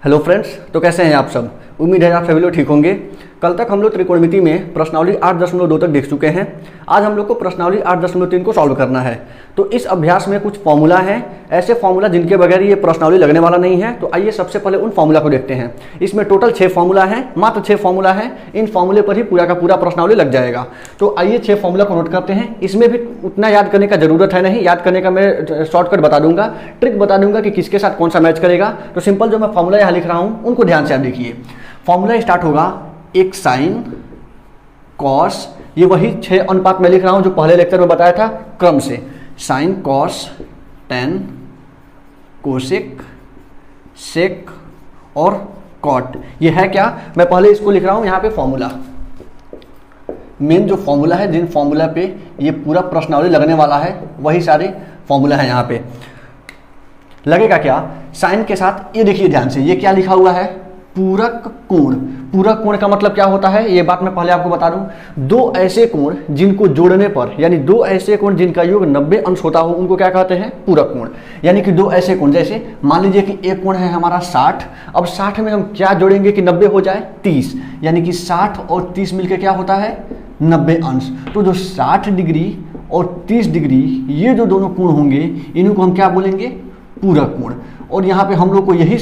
Hello friends, तो कैसे हैं आप सब। उम्मीद है आप सभी लोग ठीक होंगे। कल तक हम लोग त्रिकोणमिति में प्रश्नावली 8.2 तक देख चुके हैं। आज हम लोग को प्रश्नावली 8.3 को सॉल्व करना है। तो इस अभ्यास में कुछ फॉर्मूला हैं, ऐसे फॉर्मूला जिनके बगैर ये प्रश्नावली लगने वाला नहीं है। तो आइए सबसे पहले उन फॉर्मूला को देखते हैं। इसमें टोटल 6 फॉर्मूला हैं, मात्र 6 फॉर्मूला हैं। इन फॉर्मूले पर ही पूरा का पूरा प्रश्नावली लग जाएगा। तो आइए 6 फॉर्मूला को नोट करते हैं। इसमें भी उतना याद करने का जरूरत है नहीं, याद करने का मैं शॉर्टकट बता दूंगा, ट्रिक बता दूंगा कि किसके साथ कौन सा मैच करेगा। तो सिंपल जो मैं फॉर्मूला यहाँ लिख रहा हूँ उनको ध्यान से आप देखिए। फॉर्मूला स्टार्ट होगा एक साइन कॉस, ये वही 6 अनुपात में लिख रहा हूं जो पहले लेक्चर में बताया था क्रम से। Sine cos tan cosec sec और कॉट, ये है क्या, मैं पहले इसको लिख रहा हूं यहाँ पे फॉर्मूला। मेन जो फॉर्मूला है, जिन फॉर्मूला पे ये पूरा प्रश्नावली लगने वाला है वही सारे फॉर्मूला है यहाँ पे। लगेगा क्या, साइन के साथ ये देखिए ध्यान से, ये क्या लिखा हुआ है, पूरक कोण। पूरक कोण का मतलब क्या होता है, ये बात मैं पहले आपको बता दूं। दो ऐसे कोण जिनको जोड़ने पर, यानी दो ऐसे कोण जिनका योग 90 अंश होता हो, उनको क्या कहते हैं, पूरक कोण। यानी कि दो ऐसे कोण, जैसे मान लीजिए कि एक कोण है हमारा 60, अब 60 में हम क्या जोड़ेंगे कि 90 हो जाए, 30, यानी कि 60 और 30 मिलकर क्या होता है, 90 अंश। तो जो 60 डिग्री और 30 डिग्री ये जो दोनों कोण होंगे, इन्हीं को हम क्या बोलेंगे, पूरक कोण। और यहाँ पे हम लोग को यही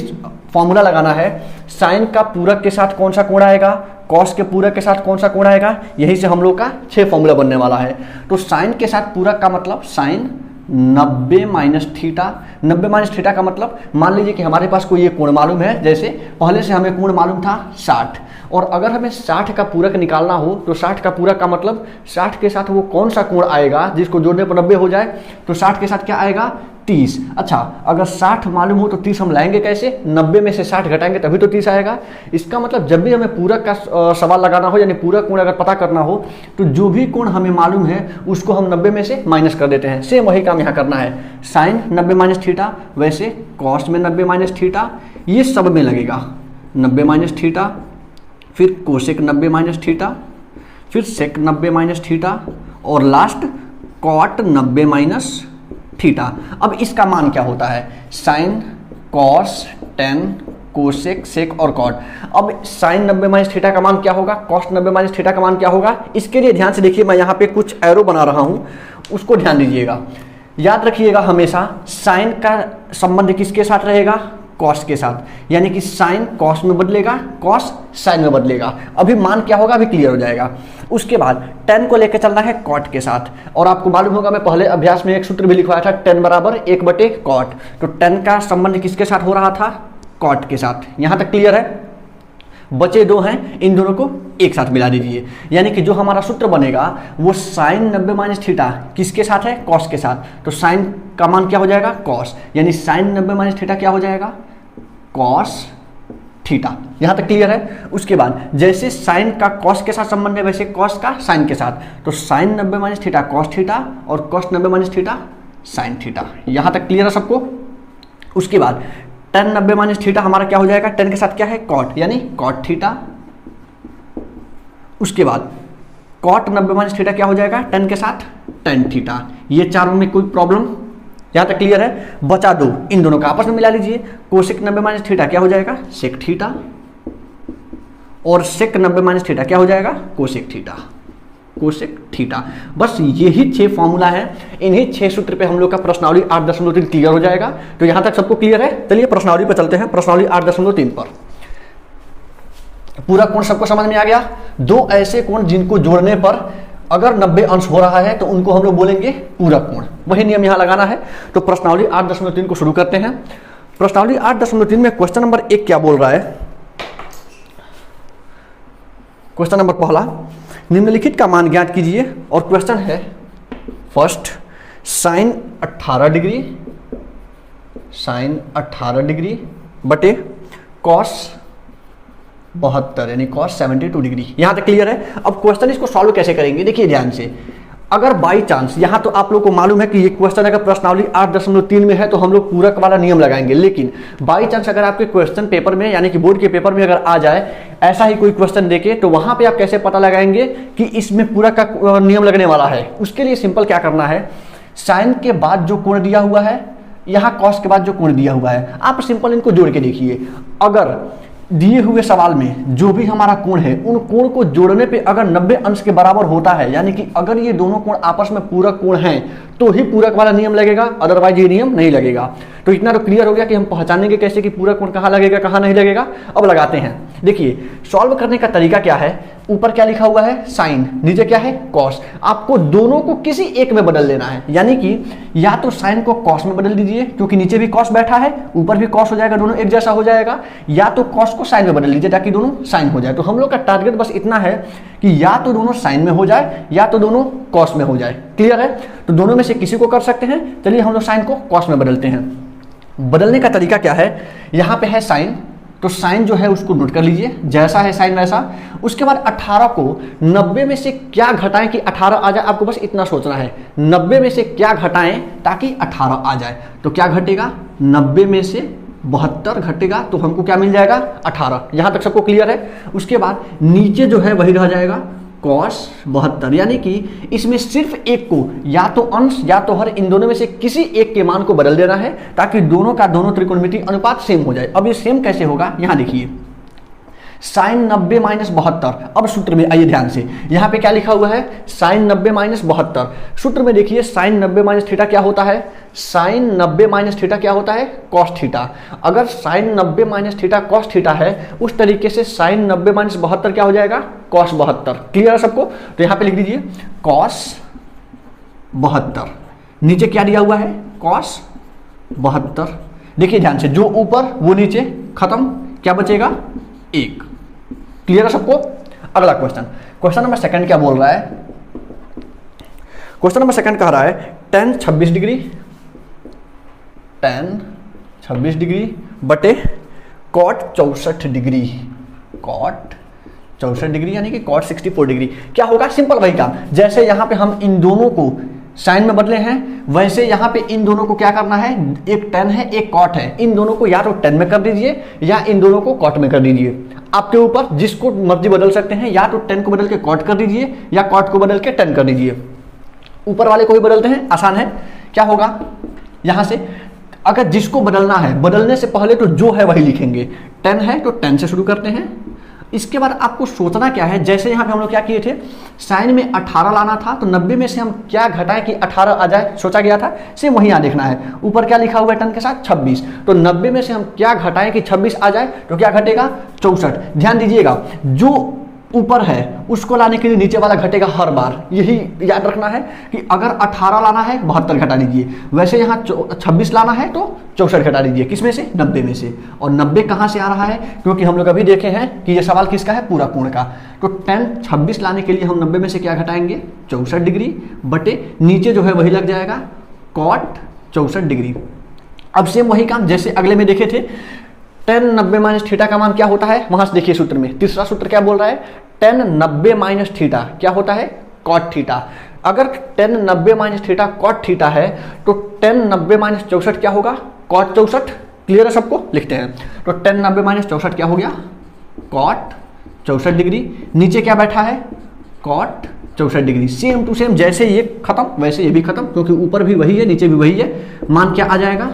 फॉर्मूला लगाना है, साइन का पूरक के साथ कौन सा कोण आएगा, कॉस के पूरक के साथ कौन सा कोण आएगा, यही से हम लोग का 6 फॉर्मूला बनने वाला है। तो साइन के साथ पूरक का मतलब sine 90 minus theta. 90 minus theta का मतलब, मान लीजिए कि हमारे पास कोई ये कोण मालूम है, जैसे पहले से हमें कोण मालूम था 60, और अगर हमें 60 का पूरक निकालना हो तो 60 का पूरक का मतलब 60 के साथ वो कौन सा कोण आएगा जिसको जोड़ने पर 90 हो जाए, तो 60 के साथ क्या आएगा, 30। अच्छा, अगर 60 मालूम हो तो 30 हम लाएंगे कैसे, 90 में से 60 घटाएंगे तभी तो 30 आएगा। इसका मतलब जब भी हमें पूरक का सवाल लगाना हो, यानी पूरक कोण अगर पता करना हो, तो जो भी कोण हमें मालूम है उसको हम 90 में से माइनस कर देते हैं। सेम वही काम यहाँ करना है। साइन 90 माइनस थीटा, वैसे कॉस में 90 माइनस थीटा, ये सब में लगेगा 90 माइनस थीटा, फिर कोसेक 90 माइनस थीटा, फिर सेक 90 माइनस थीटा, और लास्ट कॉट 90 माइनस थीटा। अब इसका मान क्या होता है, sine cos tan cosec sec और कॉट। अब साइन 90 माइनस थीटा का मान क्या होगा, कॉस 90 माइनस थीटा का मान क्या होगा, इसके लिए ध्यान से देखिए, मैं यहाँ पे कुछ एरो बना रहा हूँ, उसको ध्यान दीजिएगा। याद रखिएगा हमेशा साइन का संबंध किसके साथ रहेगा, कॉस के साथ, यानी कि साइन कॉस में बदलेगा, कॉस साइन में बदलेगा। अभी मान क्या होगा, अभी क्लियर हो जाएगा। उसके बाद टेन को लेकर चलना है कॉट के साथ, और आपको मालूम होगा मैं पहले अभ्यास में एक सूत्र भी लिखवाया था, टेन बराबर 1/कॉट। तो टेन का संबंध किसके साथ हो रहा था, कॉट के साथ। यहां तक क्लियर है। बचे 2 हैं, इन दोनों को एक साथ मिला दीजिए, यानी कि जो हमारा सूत्र बनेगा वो साइन 90 माइनस थीटा किसके साथ है, कॉस के साथ। तो साइन का मान क्या हो जाएगा, कॉस, यानी साइन 90 माइनस थीटा क्या हो जाएगा, कॉस थीटा। यहां तक क्लियर है। उसके बाद जैसे साइन का कॉस के साथ संबंध है, वैसे कॉस का साइन के साथ। तो sine 90 minus theta cos theta, और cos 90 minus theta sine theta. यहां तक क्लियर है सबको। उसके बाद टेन 90 माइनस थीटा हमारा क्या हो जाएगा, टेन के साथ क्या है, कॉट, यानी कॉट थीटा। उसके बाद कॉट 90 माइनस थीटा क्या हो जाएगा, टेन के साथ टेन थीटा। ये चारों में कोई प्रॉब्लम, यहां तक क्लियर है। बचा 2, इन दोनों का आपस में मिला लीजिए। कोसेक 90 माइनस थीटा क्या हो जाएगा, सेक थीटा, और सेक 90 माइनस थीटा क्या हो जाएगा, कोसेक थीटा, कोसेक थीटा। बस यही 6 फॉर्मूला है। इन्हीं 6 सूत्र पे हम लोग का प्रश्नावली 8.3 क्लियर हो जाएगा। तो यहां तक सबको क्लियर है। चलिए प्रश्नावली पर चलते हैं, प्रश्नावली 8.3 पर। पूरा कोण सबको समझ में आ गया। दो ऐसे कोण जिनको जोड़ने पर अगर 90 अंश हो रहा है तो उनको हम लोग बोलेंगे पूरक कोण। वही नियम यहां लगाना है। तो प्रश्नावली 8.3 को शुरू करते हैं। प्रश्नावली 8.3 में क्वेश्चन नंबर 1 क्या बोल रहा है, क्वेश्चन नंबर पहला, निम्नलिखित का मान ज्ञात कीजिए। और क्वेश्चन है first, sine 18 degree, sine 18 degree बटे कॉस 72, यानी कॉस 72 डिग्री। यहां तक क्लियर है। अब क्वेश्चन इसको सॉल्व कैसे करेंगे, देखिए ध्यान से। अगर बाई चांस, यहां तो आप लोग को मालूम है कि ये क्वेश्चन अगर प्रश्नावली 8.3 में है तो हम लोग पूरक वाला नियम लगाएंगे, लेकिन बाई चांस अगर आपके क्वेश्चन पेपर में, यानी कि बोर्ड के पेपर में अगर आ जाए ऐसा ही कोई क्वेश्चन देके, तो वहां पे आप कैसे पता लगाएंगे कि इसमें पूरक का नियम लगने वाला है। उसके लिए सिंपल क्या करना है, साइन के बाद जो कोण दिया हुआ है, यहाँ कॉस के बाद जो कोण दिया हुआ है, आप सिंपल इनको जोड़ के देखिए। अगर दिए हुए सवाल में जो भी हमारा कोण है उन कोण को जोड़ने पे अगर 90 अंश के बराबर होता है, यानी कि अगर ये दोनों कोण आपस में पूरक कोण हैं तो ही पूरक वाला नियम लगेगा, अदरवाइज ये नियम नहीं लगेगा। तो इतना तो क्लियर हो गया कि हम पहचानेंगे कैसे कि पूरक कोण कहाँ लगेगा कहाँ नहीं लगेगा। अब लगाते हैं। देखिए सॉल्व करने का तरीका क्या है, ऊपर क्या लिखा हुआ है साइन, नीचे क्या है कॉस। आपको दोनों को किसी एक में बदल लेना है, यानी कि या तो साइन को कॉस में बदल दीजिए क्योंकि नीचे भी कॉस बैठा है ऊपर भी कॉस हो जाएगा, दोनों एक जैसा हो जाएगा, या तो कॉस को साइन में बदल लीजिए ताकि दोनों साइन हो जाए। तो हम लोग का टारगेट बस इतना है कि या तो दोनों साइन में हो जाए या तो दोनों कॉस में हो जाए। क्लियर है? तो दोनों में से किसी को कर सकते हैं। चलिए हम लोग साइन को कॉस में बदलते हैं। बदलने का तरीका क्या है, यहाँ पे है साइन, तो साइन जो है उसको नोट कर लीजिए, जैसा है साइन वैसा। उसके बाद 18 को 90 में से क्या घटाएं कि 18 आ जाए, आपको बस इतना सोचना है 90 में से क्या घटाएं ताकि 18 आ जाए। तो क्या घटेगा, 90 में से 72 घटेगा तो हमको क्या मिल जाएगा 18। यहां तक सबको क्लियर है? उसके बाद नीचे जो है वही रह जाएगा cos 72, यानी कि इसमें सिर्फ एक को या तो अंश या तो हर, इन दोनों में से किसी एक के मान को बदल देना है ताकि दोनों का दोनों त्रिकोणमितीय अनुपात सेम हो जाए। अब ये सेम कैसे होगा, यहां देखिए साइन 90 माइनस 72। अब सूत्र में आइए ध्यान से, यहाँ पे क्या लिखा हुआ है साइन 90 माइनस 72। सूत्र में देखिए साइन 90 माइनस थीटा क्या होता है, साइन 90 माइनस थीटा क्या होता है कॉस थीटा। अगर sine 90 minus theta cos theta है उस तरीके से साइन 90 माइनस 72 क्या हो जाएगा कॉस 72। क्लियर है सबको? तो यहाँ पे लिख दीजिए कॉस 72, नीचे क्या दिया हुआ है कॉस 72। देखिए ध्यान से, जो ऊपर वो नीचे, खत्म, क्या बचेगा 1। क्लियर है सबको? अगला क्वेश्चन, क्वेश्चन नंबर सेकंड क्या बोल रहा है, क्वेश्चन नंबर सेकंड कह रहा है tan 26 डिग्री, tan 26 डिग्री बटे cot 64 डिग्री, cot 64 डिग्री यानी कि cot 64 डिग्री। क्या होगा, सिंपल वही काम, जैसे यहां पे हम इन दोनों को साइन में बदले हैं वैसे यहाँ पे इन दोनों को क्या करना है, एक tan है एक cot है, इन दोनों को या तो tan में कर दीजिए या इन दोनों को cot में कर दीजिए। आपके ऊपर, जिसको मर्जी बदल सकते हैं, या तो tan को बदल के cot कर दीजिए या cot को बदल के tan कर दीजिए। ऊपर वाले को भी बदलते हैं, आसान है। क्या होगा यहां से, अगर जिसको बदलना है बदलने से पहले तो जो है वही लिखेंगे, tan है तो tan से शुरू करते हैं। इसके बाद आपको सोचना क्या है, जैसे यहाँ पे हम लोग क्या किए थे, साइन में 18 लाना था तो 90 में से हम क्या घटाएं कि 18 आ जाए, सोचा गया था, सेम वही यहाँ देखना है। ऊपर क्या लिखा हुआ है tan के साथ 26, तो 90 में से हम क्या घटाएं कि 26 आ जाए, तो क्या घटेगा 64। ध्यान दीजिएगा, जो ऊपर है उसको लाने के लिए नीचे वाला घटेगा हर बार, यही याद रखना है कि अगर 18 लाना है 72 घटा दीजिए, वैसे यहाँ 26 लाना है तो 64 घटा दीजिए, किसमें से 90 में से। और 90 कहाँ से आ रहा है, क्योंकि हम लोग अभी देखे हैं कि ये सवाल किसका है, पूरा कोण का। तो tan 26 लाने के लिए हम 90 में से क्या घटाएंगे 64 डिग्री बटे नीचे जो है वही लग जाएगा cot 64 डिग्री। अब सेम वही काम जैसे अगले में देखे थे, tan 90 माइनस थीटा का मान क्या होता है, वहां से देखिए सूत्र में, तीसरा सूत्र क्या बोल रहा है, tan 90 माइनस थीटा क्या होता है cot थीटा। अगर tan 90 minus theta cot theta है तो tan 90 माइनस 64 क्या होगा cot 64। क्लियर है सबको? लिखते हैं, तो tan 90 माइनस 64 क्या हो गया cot 64 डिग्री, नीचे क्या बैठा है cot 64 degree. Same to same, जैसे ये खत्म वैसे ये भी खत्म, क्योंकि ऊपर भी वही है नीचे भी वही है, मान क्या आ जाएगा,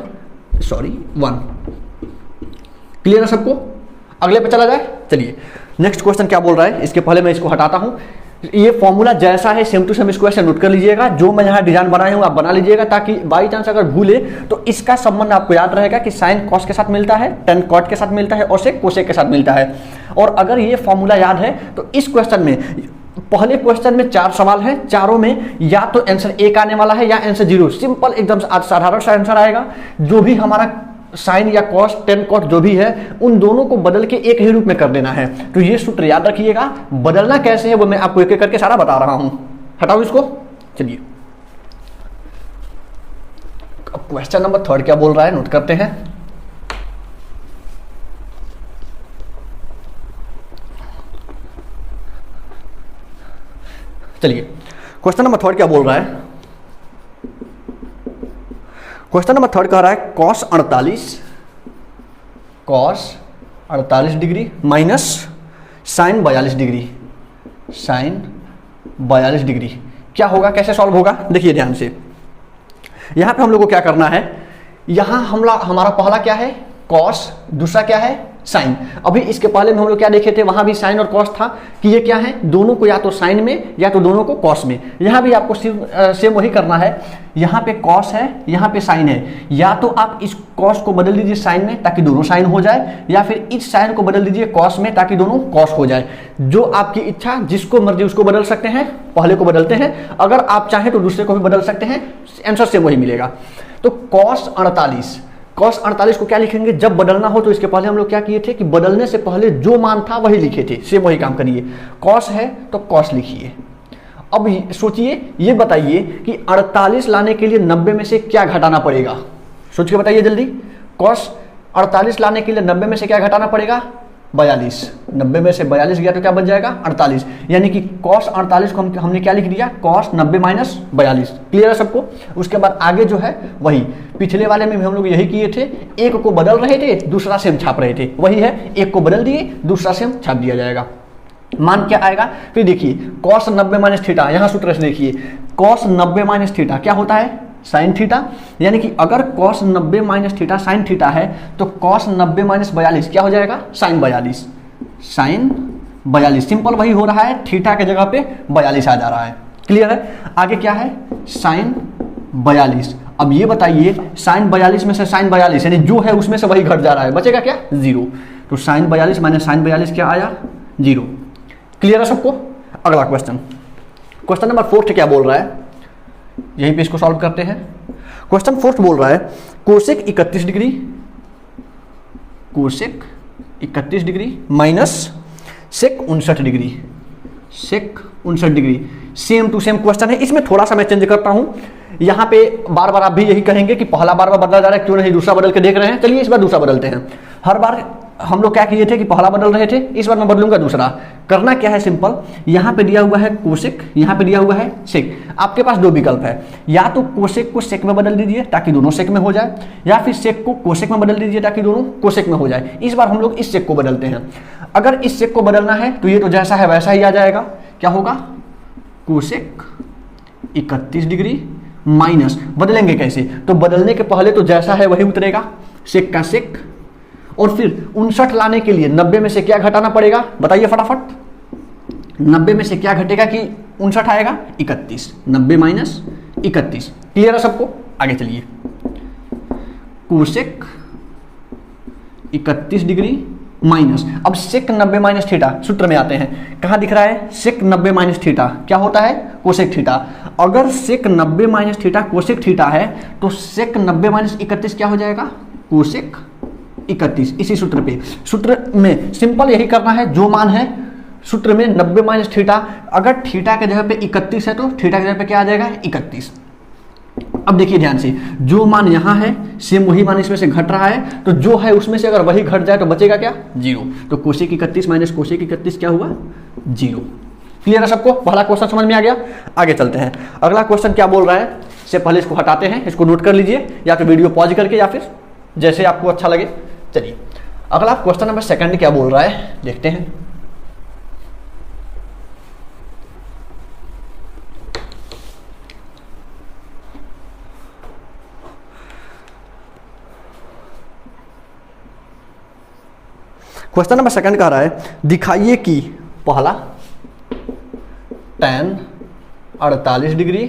सॉरी 1। क्लियर है सबको? अगले पे चला जाए। चलिए नेक्स्ट क्वेश्चन क्या बोल रहा है, इसके पहले मैं इसको हटाता हूं। ये फॉर्मूला जैसा है सेम टू सेम इसको ऐसे नोट कर लीजिएगा, जो मैं यहाँ डिजाइन बनाया हूँ आप बना लीजिएगा, ताकि बाई चांस अगर भूले तो इसका संबंध आपको याद रहेगा कि साइन कॉस के साथ मिलता है, tan कॉट के साथ मिलता है और सेक कोसेक के साथ मिलता है। और अगर ये फॉर्मूला याद है तो इस क्वेश्चन में, पहले क्वेश्चन में 4 सवाल हैं, चारों में या तो आंसर 1 आने वाला है या आंसर 0, सिंपल एकदम साधारण सा आंसर आएगा। जो भी हमारा साइन या कॉस tan कॉट जो भी है उन दोनों को बदल के एक ही रूप में कर देना है। तो ये सूत्र याद रखिएगा, बदलना कैसे है वो मैं आपको एक एक करके सारा बता रहा हूं। हटाओ इसको। चलिए अब क्वेश्चन नंबर 3 क्या बोल रहा है, नोट करते हैं। चलिए क्वेश्चन नंबर 3 क्या बोल रहा है, क्वेश्चन नंबर 3 कह रहा है cos 48 degree minus sine 42 degree, sine 42 degree क्या होगा, कैसे सॉल्व होगा। देखिए ध्यान से, यहां पे हम लोग को क्या करना है, यहां हमारा पहला क्या है cos, दूसरा क्या है साइन। अभी इसके पहले में हम लोग क्या देखे थे, वहां भी साइन और कॉस था कि ये क्या है, दोनों को या तो साइन में या तो दोनों को कॉस में। यहाँ भी आपको सेम वही करना है, यहाँ पे कॉस है यहाँ पे साइन है, या तो आप इस कॉस को बदल दीजिए साइन में ताकि दोनों साइन हो जाए, या फिर इस साइन को बदल दीजिए कॉस में ताकि दोनों कॉस हो जाए। जो आपकी इच्छा, जिसको मर्जी उसको बदल सकते हैं, पहले को बदलते हैं, अगर आप चाहें तो दूसरे को भी बदल सकते हैं, आंसर सेम वही मिलेगा। तो कॉस 48, कॉस 48 को क्या लिखेंगे, जब बदलना हो तो इसके पहले हम लोग क्या किए थे कि बदलने से पहले जो मान था वही लिखे थे, सेम वही काम करिए। कॉस है तो कॉस लिखिए। अब सोचिए, ये बताइए कि 48 लाने के लिए 90 में से क्या घटाना पड़ेगा, सोच के बताइए जल्दी। कॉस 48 लाने के लिए 90 में से क्या घटाना पड़ेगा, 42। 90 में से 42 गया तो क्या बच जाएगा, 48। यानी कि कॉस 48 को हमने क्या लिख दिया, कॉस 90 माइनस 42। क्लियर है सबको। उसके बाद आगे जो है वही, पिछले वाले में भी हम लोग यही किए थे, एक को बदल रहे थे दूसरा सेम छाप रहे थे, वही है, एक को बदल दिए दूसरा सेम छाप दिया जाएगा। मान क्या आएगा, फिर देखिए कॉस 90 माइनस थीटा, यहाँ सूत्र से देखिए कॉस 90 माइनस थीटा क्या होता है, साइन थीटा। यानी कि अगर cos 90 minus theta sine theta है तो कॉस 90 माइनस 42 क्या हो जाएगा, साइन 42। साइन 42 सिंपल वही हो रहा है, थीटा के जगह पे 42 आ जा रहा है। क्लियर है। आगे क्या है, साइन 42। अब ये बताइए साइन 42 में से साइन 42 यानी जो है उसमें से वही घट जा रहा है, बचेगा क्या, 0। तो साइन 42 माइनस साइन 42 क्या आया, 0। क्लियर है सबको। अगला क्वेश्चन, क्वेश्चन नंबर 4 क्या बोल रहा है, यहीं पे इसको सॉल्व करते हैं। क्वेश्चन 4 बोल रहा है cosec 31 degree, cosec 31 degree minus sec 59 degree, sec 59 degree. Same to same question है, इसमें थोड़ा सा मैं चेंज करता हूं। यहाँ पे बार बार आप भी यही कहेंगे कि पहला बार बार बदला जा रहा है, क्यों नहीं दूसरा बदल के देख रहे हैं। चलिए इस बार दूसरा बदलते हैं। हर बार हम लोग क्या किए थे कि पहला बदल रहे थे, इस बार मैं बदलूंगा दूसरा। करना क्या है, सिंपल, यहाँ पे दिया हुआ है कोसेक, यहाँ पे दिया हुआ है सेक। आपके पास दो विकल्प है, या तो कोसेक को सेक में बदल दीजिए ताकि दोनों सेक में हो जाए, या फिर सेक को कोसेक में बदल दीजिए ताकि दोनों कोसेक में हो जाए। इस बार हम लोग इस सेक को बदलते हैं। अगर इस सेक को बदलना है तो ये तो जैसा है वैसा ही आ जाएगा। क्या होगा, कोसेक 31 डिग्री माइनस, बदलेंगे कैसे, तो बदलने के पहले तो जैसा है वही उतरेगा, सेक का सेक। और फिर 59 लाने के लिए 90 में से क्या घटाना पड़ेगा, बताइए फटाफट। 90 में से क्या घटेगा कि 59 आएगा, 31। 90 माइनस 31। क्लियर है सबको। आगे चलिए, कोसेक 31 डिग्री माइनस, अब सेक 90 माइनस थीटा, सूत्र में आते हैं। कहाँ दिख रहा है, सेक 90 माइनस थीटा क्या होता है, कोसेक थीटा। अगर सेक 90 माइनस थीटा कोसेक थीटा है तो सेक 90 माइनस 31 क्या हो जाएगा, कोसेक 31। इसी सूत्र पे, सूत्र में सिंपल यही करना है, जो मान है सूत्र में 90 माइनस थीटा, अगर थीटा के जगह पे 31 है तो थीटा के जगह पे क्या आ जाएगा, 31। अब देखिए ध्यान से, जो मान यहां है सेम वही मान इसमें से घट रहा है, तो जो है उसमें से अगर वही घट जाए तो बचेगा क्या, 0। तो कोसेक 31 माइनस कोसेक 31 क्या हुआ, 0। क्लियर है सबको। पहला क्वेश्चन समझ में आ गया। आगे चलते हैं। अगला क्वेश्चन क्या बोल रहा है, इससे पहले इसको हटाते हैं, इसको नोट कर लीजिए, या तो वीडियो पॉज करके या फिर जैसे आपको अच्छा लगे। चलिए अगला क्वेश्चन नंबर 2 क्या बोल रहा है, देखते हैं। क्वेश्चन नंबर 2 कह रहा है दिखाइए कि पहला tan 48 degree,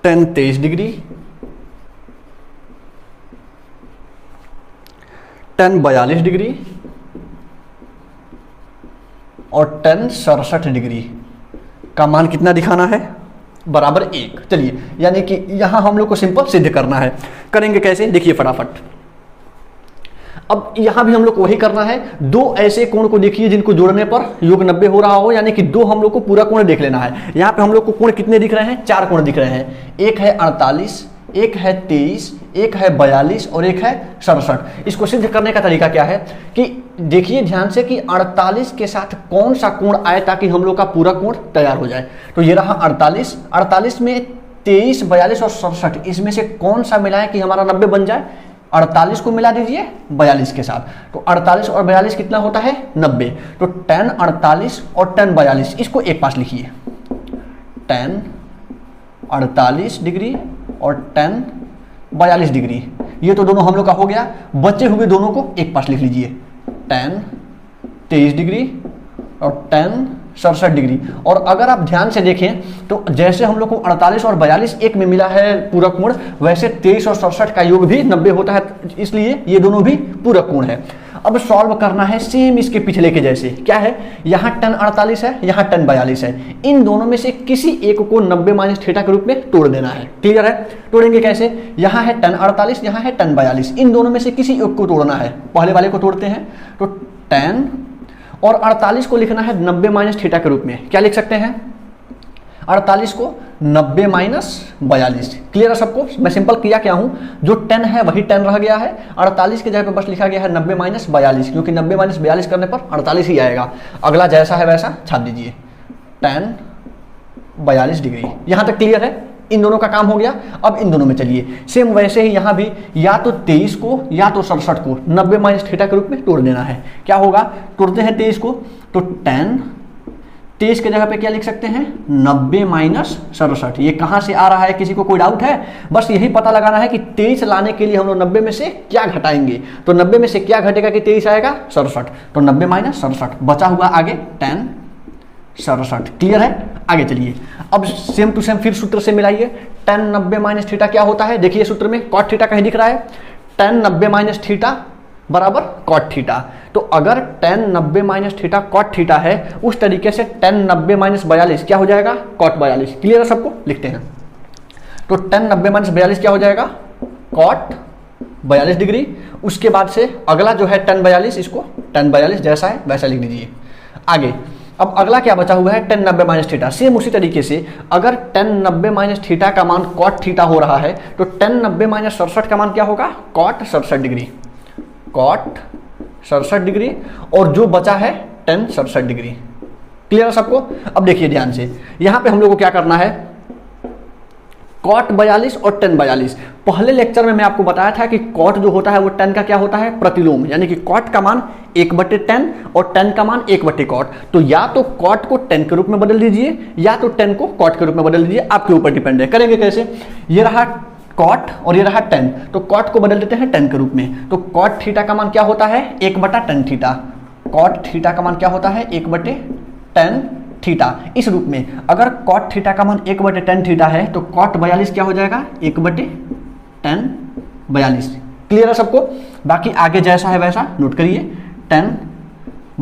tan 23 degree, tan 42 degree और tan 67 डिग्री का मान कितना दिखाना है, बराबर 1। चलिए, यानी कि यहां हम लोग को सिंपल सिद्ध करना है। करेंगे कैसे, देखिए फटाफट। अब यहां भी हम लोग को वही करना है, दो ऐसे कोण को देखिए जिनको जोड़ने पर योग 90 हो रहा हो, यानी कि दो हम लोग को पूरा कोण देख लेना है। यहां पे हम लोग को कोण कितने दिख रहे हैं, 4 कोण दिख रहे हैं। एक है 48, एक है 23, एक है 42 और एक है 67। इसको सिद्ध करने का तरीका क्या है कि देखिए ध्यान से कि 48 के साथ कौन सा कोण आए ताकि हम लोग का पूरा कोण तैयार हो जाए। तो ये रहा 48, 48 में 23, 42 और 67, इसमें से कौन सा मिलाएं कि हमारा 90 बन जाए। 48 को मिला दीजिए 42 के साथ, तो 48 और 42 कितना होता है, 90। तो tan 48 और tan 42 इसको एक पास लिखिए, tan 48 डिग्री और tan 42 डिग्री। ये तो दोनों हम लोग का हो गया। बचे हुए दोनों को एक पास लिख लीजिए, tan 23 डिग्री और tan 67 डिग्री। और अगर आप ध्यान से देखें तो जैसे हम लोग को 48 और 42 एक में मिला है पूरक कोण, वैसे 23 और 67 का योग भी 90 होता है, इसलिए ये दोनों भी पूरक कोण है। अब सॉल्व करना है सेम इसके पिछले के जैसे। क्या है, यहाँ tan 48 है, यहाँ tan 42 है। इन दोनों में से किसी एक को 90 माइनस थीटा के रूप में तोड़ देना है। क्लियर है? तोड़ेंगे कैसे? यहाँ है tan 48, यहाँ है tan 42, इन दोनों में से किसी एक को तोड़ना है। पहले वाले को तोड़ते हैं तो tan और 48 को लिखना है 90 माइनस थीटा के रूप में। क्या लिख सकते हैं? 48 को 90 माइनस 42। क्लियर है सबको? मैं सिंपल किया क्या हूं, जो 10 है वही 10 रह गया है, 48 के जगह पे बस लिखा गया है 90 माइनस 42, क्योंकि 90 माइनस 42 करने पर 48 ही आएगा। अगला जैसा है वैसा छाप दीजिए, tan 42 डिग्री। यहां तक क्लियर है? इन दोनों का काम हो गया। अब इन दोनों में चलिए सेम वैसे ही यहाँ भी या तो 23 को या तो 67 को 90 माइनस थीटा के रूप में तोड़ देना है। क्या होगा? तोड़ते हैं 23 को तो tan 23 के जगह पे क्या लिख सकते हैं? 90 माइनस 67। ये कहाँ से आ रहा है, किसी को कोई डाउट है? बस यही पता लगाना है कि 23 लाने के लिए हम लोग 90 में से क्या घटाएंगे। तो 90 में से क्या घटेगा कि 23 आएगा? 67। तो 90 माइनस 67 बचा हुआ आगे tan 67। क्लियर है? आगे चलिए। अब सेम टू सेम फिर सूत्र से मिलाइए। tan 90 माइनस थीटा क्या होता है? देखिए सूत्र में cot थीटा कहीं दिख रहा है। tan 90 माइनस थीटा बराबर cot थीटा। तो अगर tan 90 minus theta cot theta है, उस तरीके से tan 90 माइनस 42 क्या हो जाएगा? cot 42। क्लियर है सबको? लिखते हैं तो tan 90 माइनस 42 क्या हो जाएगा? cot 42 degree. उसके बाद से अगला जो है tan 42, इसको tan 42 जैसा है वैसा लिख दीजिए। आगे अब अगला क्या बचा हुआ है? tan 90 minus theta. सेम उसी तरीके से अगर tan 90 माइनस थीटा का मान cot थीटा हो रहा है तो tan 90 माइनस 67 का मान क्या होगा? cot 67 degree. cot 67 डिग्री और जो बचा है tan 67 डिग्री। क्लियर है सबको? अब देखिए ध्यान से, यहां पे हम लोग को क्या करना है, cot 42 और tan 42। पहले लेक्चर में मैं आपको बताया था कि cot जो होता है वो tan का क्या होता है? प्रतिलोम। यानी कि cot का मान 1/tan और tan का मान 1/cot। तो या तो cot को tan के रूप में बदल दीजिए या तो tan को cot के रूप में बदल दीजिए, आपके ऊपर डिपेंड है। करेंगे कैसे? ये रहा cot और ये रहा tan, तो cot को बदल देते हैं tan के रूप में। तो cot थीटा का मान क्या होता है? 1/tan theta. cot थीटा का मान क्या होता है? 1/tan theta. इस रूप में अगर cot थीटा का मान 1/tan थीटा है तो cot 42 क्या हो जाएगा? 1/tan 42। क्लियर है सबको? बाकी आगे जैसा है वैसा नोट करिए, tan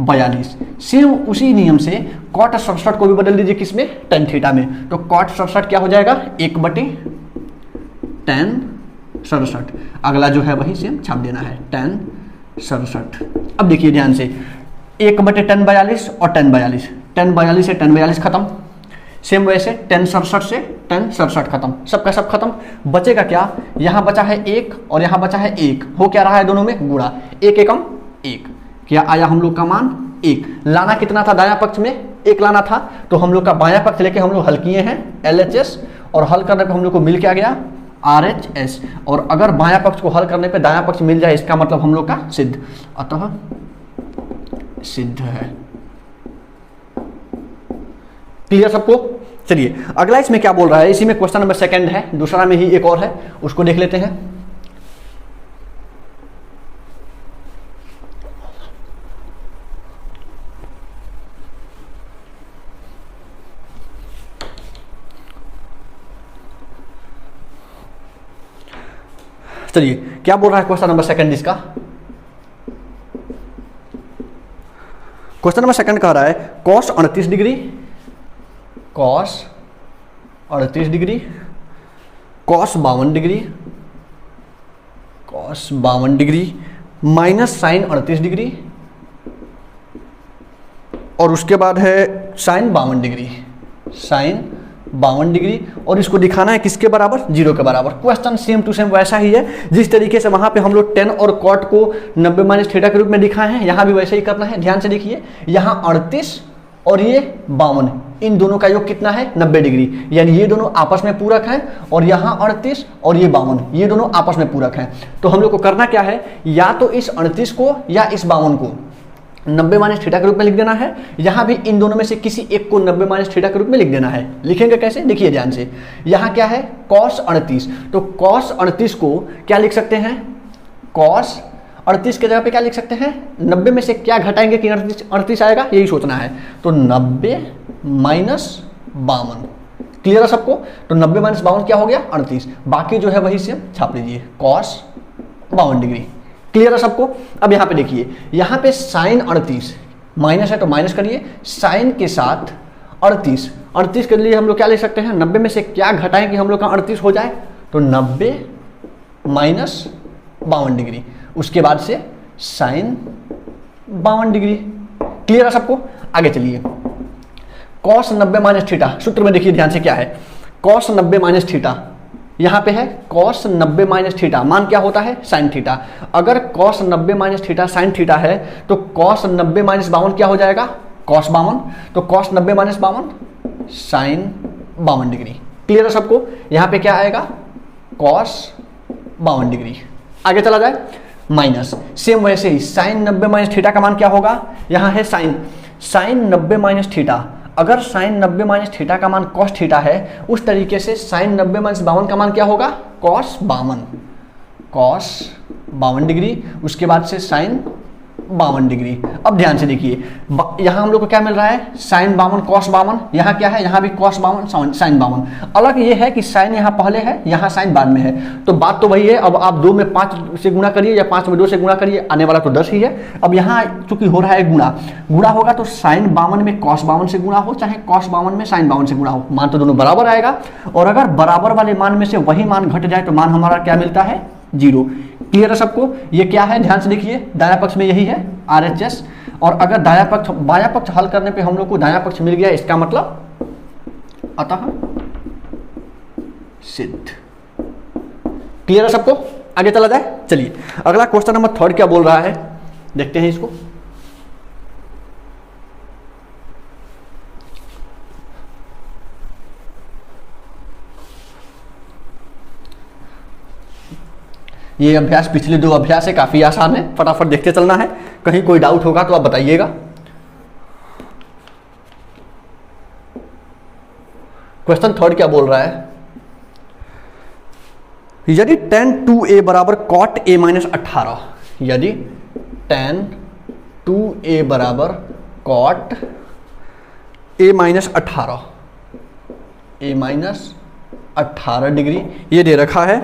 42। सेम उसी नियम से cot 67 को भी बदल दीजिए किसमें? tan थीटा में। तो cot 67 क्या हो जाएगा? 1/tan 67। अगला जो है वही सेम छाप देना है, tan 67। अब देखिए ध्यान से, 1/tan 42 और tan 42, tan 42 से tan 42 खत्म। सेम वैसे tan 67 से tan 67 खत्म। सबका सब खत्म। बचेगा क्या? यहाँ बचा है 1 और यहाँ बचा है 1। हो क्या रहा है दोनों में? गुणा। 1 एकम 1। क्या आया हम लोग का मान? 1। लाना कितना था दायां पक्ष में? 1 लाना था। तो हम लोग का बायां पक्ष लेके हम लोग हल किए हैं LHS, और हल करने पर हम लोग को मिल क्या गया? RHS। और अगर बायां पक्ष को हल करने पे दायां पक्ष मिल जाए, इसका मतलब हम लोग का सिद्ध, अतः सिद्ध है। क्लियर सबको? चलिए अगला इसमें क्या बोल रहा है, इसी में क्वेश्चन नंबर 2 है, दूसरा में ही एक और है, उसको देख लेते हैं। चलिए क्या बोल रहा है क्वेश्चन नंबर 2 इसका। क्वेश्चन नंबर 2 कह रहा है cos 38 degree, cos 38 degree, cos 52 degree, cos 52 degree minus sin 38 degree, और उसके बाद है sin 52 डिग्री, sin 52 डिग्री, और इसको दिखाना है किसके बराबर? 0 के बराबर। क्वेश्चन सेम टू सेम वैसा ही है जिस तरीके से वहां पे हम लोग tan और cot को 90 माइनस थीटा के रूप में दिखाए हैं, यहां भी वैसे ही करना है। ध्यान से देखिए, यहां 38 और ये 52, इन दोनों का योग कितना है? 90 डिग्री। यानी ये दोनों आपस में पूरक हैं, और यहाँ 38 और ये 52, ये दोनों आपस में पूरक हैं। तो हम लोग को करना क्या है? या तो इस 38 को या इस 52 को 90 माइनस थीटा के रूप में लिख देना है, यहाँ भी इन दोनों में से किसी एक को 90 माइनस थीटा के रूप में लिख देना है। लिखेंगे कैसे, देखिए ध्यान से, यहाँ क्या है cos 38, तो cos 38 को क्या लिख सकते हैं, cos 38 के जगह पे क्या लिख सकते हैं, 90 में से क्या घटाएंगे कि 38 आएगा, यही सोचना है। तो 90 माइनस 52, क्लियर है सबको। तो 90 माइनस 52 क्या हो गया 38, बाकी जो है वही से छाप लीजिए cos 52 डिग्री, क्लियर है सबको। अब यहाँ पे देखिए, यहाँ पे साइन 38 माइनस है तो माइनस करिए, साइन के साथ 38 के लिए हम लोग क्या ले सकते हैं, 90 में से क्या घटाएं कि हम लोग का 38 हो जाए, तो 90 माइनस 52 डिग्री, उसके बाद से साइन 52 डिग्री, क्लियर है सबको। आगे चलिए, cos 90 माइनस थीटा, सूत्र में देखिए ध्यान से क्या है, cos 90 माइनस थीटा, यहाँ पे है cos 90 माइनस थीटा, मान क्या होता है sin थीटा। अगर cos 90 minus theta sin theta है तो cos 90 माइनस 52 क्या हो जाएगा, cos 52, तो cos 90 minus 52 sin 52 degree, clear है सबको। यहाँ पे क्या आएगा cos 52 डिग्री। आगे चला जाए, माइनस सेम वैसे ही sin 90 माइनस थीटा का मान क्या होगा, यहाँ है sin 90 माइनस थीटा, अगर sin 90 माइनस थीटा का मान cos थीटा है, उस तरीके से sin 90 माइनस 52 का मान क्या होगा cos 52 डिग्री, उसके बाद से sin 52 डिग्री। अब ध्यान से देखिए, यहाँ हम लोग को क्या मिल रहा है sin 52 cos 52, यहाँ क्या है, यहाँ भी cos 52 sin 52। अलग ये है कि sin यहाँ पहले है, यहाँ sin बाद में है, तो बात तो वही है। अब आप 2 में 5 से गुणा करिए या 5 में 2 से गुणा करिए, आने वाला तो 10 ही है। अब यहाँ चूंकि हो रहा है गुणा होगा, तो sin 52 में cos 52 से गुणा हो, चाहे cos 52 में sin 52 से गुणा हो, मान तो दोनों बराबर आएगा। और अगर बराबर वाले मान में से वही मान घट जाए तो मान हमारा क्या मिलता है 0, क्लियर है सबको। ये क्या है, ध्यान से देखिए, दायां पक्ष में यही है RHS, और अगर बायां पक्ष हल करने पे हम लोग को दायां पक्ष मिल गया, इसका मतलब अतः सिद्ध, क्लियर है सबको। आगे चला जाए, चलिए अगला क्वेश्चन नंबर 3 क्या बोल रहा है, देखते हैं इसको। ये अभ्यास पिछले 2 अभ्यास है, काफी आसान है, फटाफट देखते चलना है, कहीं कोई डाउट होगा तो आप बताइएगा। क्वेश्चन 3 क्या बोल रहा है, यदि tan 2a बराबर cot a माइनस 18, यदि tan 2a बराबर cot a माइनस 18 डिग्री ये दे रखा है,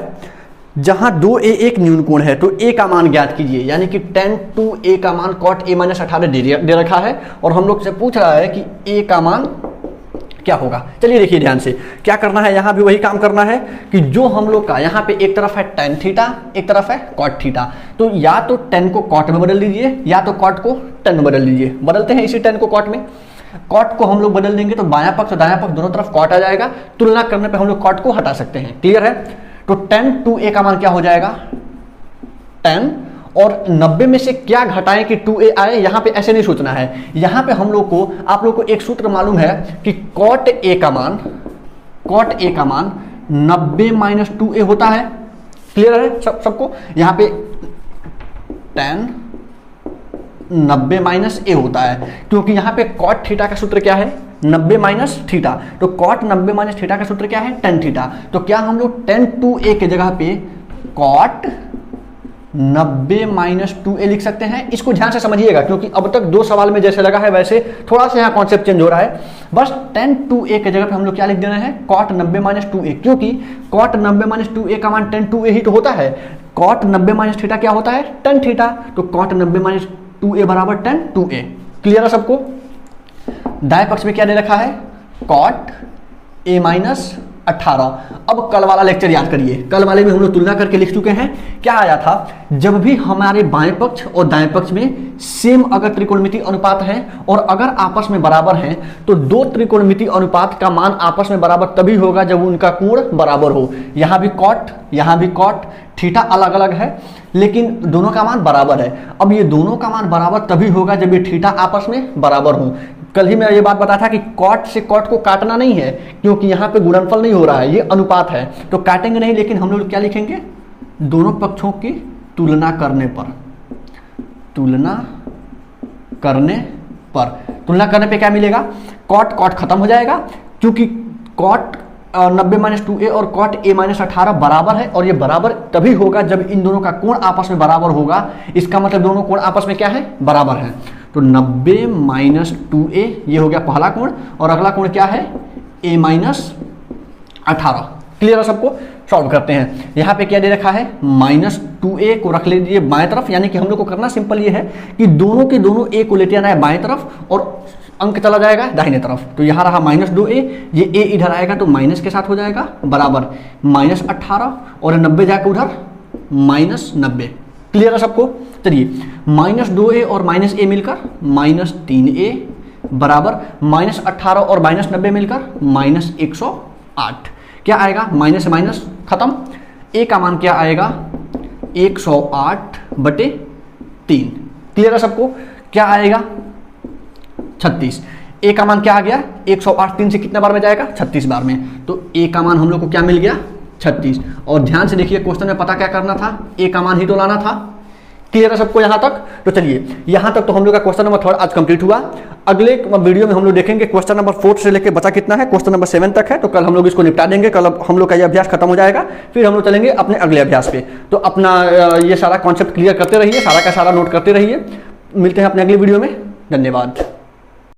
जहां 2a एक न्यून कोण है, तो a का मान ज्ञात कीजिए, यानी कि tan 2a का मान cot a माइनस 18 दे रखा है, और हम लोग से पूछ रहा है कि a का मान क्या होगा। चलिए देखिए ध्यान से, क्या करना है, यहां भी वही काम करना है कि जो हम लोग का यहाँ पे एक तरफ है tan थीटा, एक तरफ है cot थीटा, तो या तो tan को cot में बदल दीजिए या तो cot को tan में बदल दीजिए। बदलते हैं इसी tan को cot में, cot को हम लोग बदल देंगे तो बायां पक्ष और दायां पक्ष दोनों तरफ cot आ जाएगा, तुलना करने पर हम लोग cot को हटा सकते हैं, क्लियर है। तो tan 2a का मान क्या हो जाएगा tan, और 90 में से क्या घटाएं कि 2a आए, यहां पे ऐसे नहीं सोचना है, यहां पे हम लोग को, आप लोग को एक सूत्र मालूम है कि cot a का मान 90 माइनस 2a होता है, क्लियर है सबको। यहां पे tan 90 माइनस a होता है, क्योंकि यहां पे cot थीटा का सूत्र क्या है 90 माइनस थीटा, तो cot 90 माइनस थीटा का सूत्र क्या है tan थीटा, तो क्या हम लोग tan 2a के जगह पे cot 90 माइनस 2a लिख सकते हैं। इसको ध्यान से समझिएगा, क्योंकि अब तक 2 सवाल में जैसे लगा है वैसे थोड़ा सा यहाँ कॉन्सेप्ट चेंज हो रहा है। बस tan 2a के जगह पे हम लोग क्या लिख देना है cot 90 माइनस 2a, क्योंकि cot 90 माइनस 2a का मान tan 2a ही तो होता है। cot 90 माइनस थीटा क्या होता है tan थीटा, तो cot 90 माइनस 2a बराबर tan 2a, क्लियर है सबको। दाएं पक्ष में क्या दे रखा है cot a माइनस 18। अब कल वाला लेक्चर याद करिए, कल वाले में हम लोग तुलना करके लिख चुके हैं। क्या आया था, जब भी हमारे बाएं पक्ष और दाएं पक्ष में सेम अगर त्रिकोणमिति अनुपात है और अगर आपस में बराबर हैं, तो 2 त्रिकोणमिति अनुपात का मान आपस में बराबर तभी होगा जब उनका कोण बराबर हो। यहाँ भी cot थीटा अलग अलग है लेकिन दोनों का मान बराबर है। अब ये दोनों का मान बराबर तभी होगा जब ये थीटा आपस में बराबर हो। कल ही मैं ये बात बताया था कि cot से cot को काटना नहीं है, क्योंकि यहाँ पे गुणनफल नहीं हो रहा है, ये अनुपात है, तो काटेंगे नहीं। लेकिन हम लोग क्या लिखेंगे, दोनों पक्षों की तुलना करने पर, तुलना करने पर, तुलना करने पे क्या मिलेगा, कॉट कॉट खत्म हो जाएगा, क्योंकि कॉट 90 माइनस 2a और कॉट a माइनस 18 बराबर है, और ये बराबर तभी होगा जब इन दोनों का कोण आपस में बराबर होगा। इसका मतलब दोनों कोण आपस में क्या है, बराबर है। तो 90 माइनस 2a ये हो गया पहला कोण, और अगला कोण क्या है, a माइनस 18। क्लियर है सबको? सॉल्व करते हैं। यहाँ पे क्या दे रखा है, माइनस 2a को रख लीजिए बाएं तरफ, यानी कि हम लोग को करना सिंपल ये है कि दोनों के दोनों a को लेते आना है बाएं तरफ और अंक चला जाएगा दाहिने तरफ। तो यहाँ रहा माइनस 2a, ये a इधर आएगा तो माइनस के साथ हो जाएगा, बराबर माइनस 18 और 90 जाकर उधर माइनस 90। क्लियर है सबको? चलिए माइनस 2a और माइनस a मिलकर माइनस 3a बराबर माइनस 18 और माइनस 90 मिलकर माइनस 108। क्या आएगा, माइनस से माइनस खत्म, a का मान क्या आएगा 108/3। क्लियर है सबको? क्या आएगा 36। a का मान क्या आ गया, 108 3 से कितने बार में जाएगा, 36 बार में। तो a का मान हम लोग को क्या मिल गया, 36। और ध्यान से देखिए क्वेश्चन में पता क्या करना था, a का मान ही तो लाना था। क्लियर है सबको यहाँ तक? तो चलिए यहाँ तक तो हम लोग का क्वेश्चन नंबर 3 आज कंप्लीट हुआ। अगले वीडियो में हम लोग देखेंगे क्वेश्चन नंबर 4 से लेकर बचा कितना है, क्वेश्चन नंबर 7 तक है। तो कल हम लोग इसको निपटा देंगे, कल हम लोग का ये अभ्यास खत्म हो जाएगा, फिर हम लोग चलेंगे अपने अगले अभ्यास पे। तो अपना ये सारा कॉन्सेप्ट क्लियर करते रहिए, सारा का सारा नोट करते रहिए। मिलते हैं अपने अगली वीडियो में। धन्यवाद।